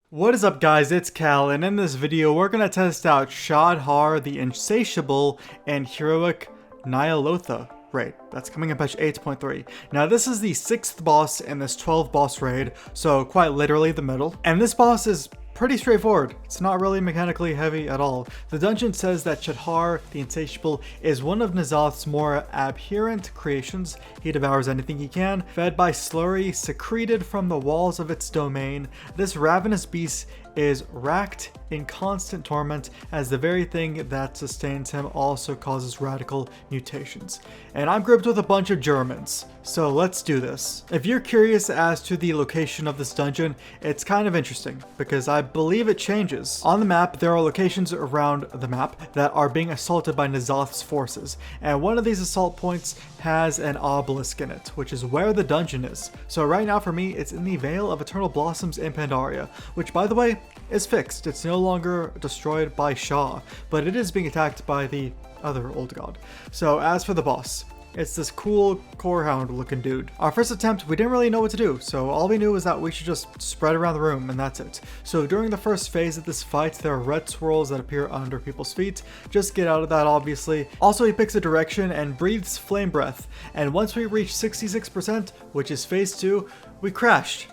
What is up guys, it's Cal, and in this video we're going to test out Shad'har the Insatiable and heroic Ny'alotha raid. That's coming in patch 8.3. Now this is the 6th boss in this 12 boss raid, so quite literally the middle. And this boss is pretty straightforward. It's not really mechanically heavy at all. The dungeon says that Shad'har the Insatiable is one of Ny'alotha's more abhorrent creations. He devours anything he can, fed by slurry secreted from the walls of its domain. This ravenous beast is racked in constant torment, as the very thing that sustains him also causes radical mutations. And I'm grouped with a bunch of Germans, so let's do this. If you're curious as to the location of this dungeon, it's kind of interesting, because I believe it changes. On the map, there are locations around the map that are being assaulted by Ny'alotha's forces, and one of these assault points has an obelisk in it, which is where the dungeon is. So right now for me, it's in the Vale of Eternal Blossoms in Pandaria, which by the way, is fixed. It's no longer destroyed by Shah, but it is being attacked by the other old god. So as for the boss, it's this cool corehound looking dude. Our first attempt, we didn't really know what to do, so all we knew was that we should just spread around the room and that's it. So during the first phase of this fight, there are red swirls that appear under people's feet. Just get out of that, obviously. Also, he picks a direction and breathes flame breath, and once we reach 66%, which is phase 2, we crashed.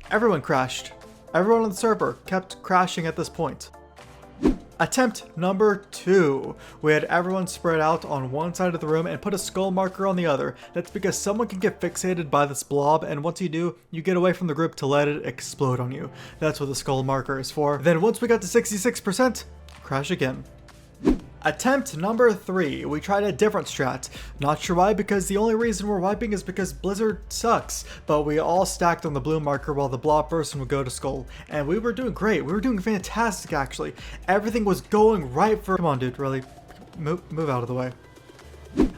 Everyone crashed. Everyone on the server kept crashing at this point. Attempt number 2. We had everyone spread out on one side of the room and put a skull marker on the other. That's because someone can get fixated by this blob, and once you do, you get away from the group to let it explode on you. That's what the skull marker is for. Then once we got to 66%, crash again. Attempt number 3, we tried a different strat. Not sure why, because the only reason we're wiping is because Blizzard sucks. But we all stacked on the blue marker while the blob person would go to skull. And we were doing great. We were doing fantastic actually. Everything was going right for— Come on dude, really. Move out of the way.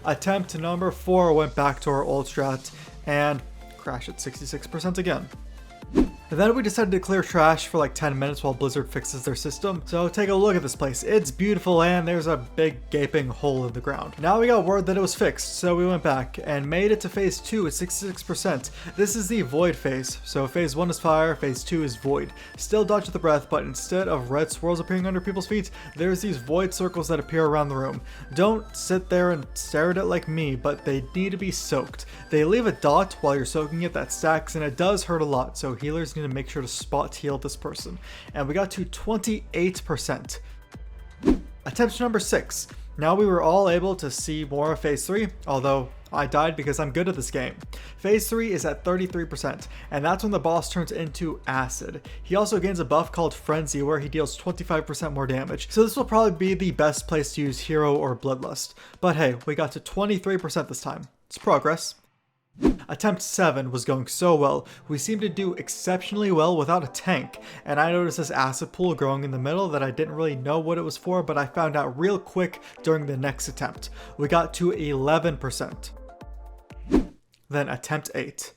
Attempt number 4 went back to our old strat and crashed at 66% again. And then we decided to clear trash for like 10 minutes while Blizzard fixes their system. So take a look at this place. It's beautiful and there's a big gaping hole in the ground. Now we got word that it was fixed, so we went back and made it to phase 2 at 66%. This is the void phase. So phase 1 is fire, phase 2 is void. Still dodge the breath, but instead of red swirls appearing under people's feet, there's these void circles that appear around the room. Don't sit there and stare at it like me, but they need to be soaked. They leave a dot while you're soaking it that stacks, and it does hurt a lot, so healers need to make sure to spot heal this person. And we got to 28%. Attempt number 6. Now we were all able to see more of phase 3, although I died because I'm good at this game. Phase 3 is at 33%, and that's when the boss turns into acid. He also gains a buff called Frenzy, where he deals 25% more damage, so this will probably be the best place to use Hero or Bloodlust. But hey, we got to 23% this time. It's progress. Attempt 7 was going so well. We seemed to do exceptionally well without a tank, and I noticed this acid pool growing in the middle that I didn't really know what it was for, but I found out real quick during the next attempt. We got to 11%. Then attempt 8,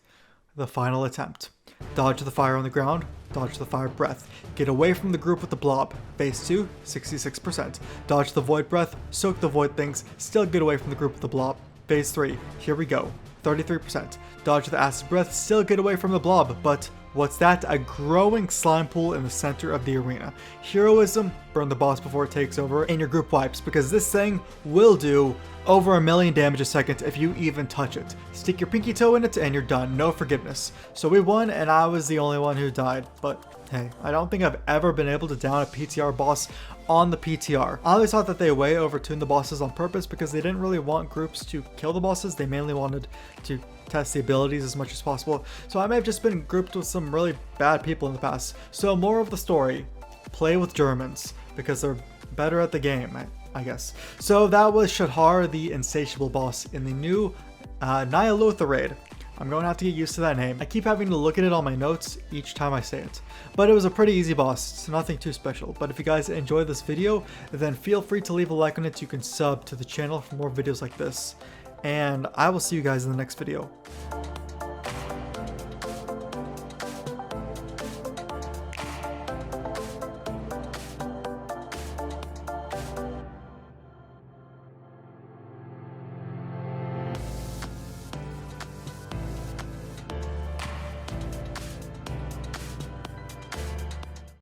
the final attempt. Dodge the fire on the ground, dodge the fire breath. Get away from the group with the blob. Phase 2, 66%. Dodge the void breath, soak the void things, still get away from the group with the blob. Phase 3, here we go. 33%. Dodge the acid breath, still get away from the blob, but what's that? A growing slime pool in the center of the arena. Heroism, burn the boss before it takes over, and your group wipes, because this thing will do over 1,000,000 damage a second if you even touch it. Stick your pinky toe in it and you're done, no forgiveness. So we won and I was the only one who died, but hey, I don't think I've ever been able to down a PTR boss on the PTR. I always thought that they way overtuned the bosses on purpose because they didn't really want groups to kill the bosses. They mainly wanted to test the abilities as much as possible. So I may have just been grouped with some really bad people in the past. So more of the story, play with Germans because they're better at the game, I guess. So that was Shad'har the Insatiable boss in the new Ny'alotha raid. I'm going to have to get used to that name. I keep having to look at it on my notes each time I say it. But it was a pretty easy boss, it's nothing too special. But if you guys enjoyed this video, then feel free to leave a like on it. You can sub to the channel for more videos like this. And I will see you guys in the next video.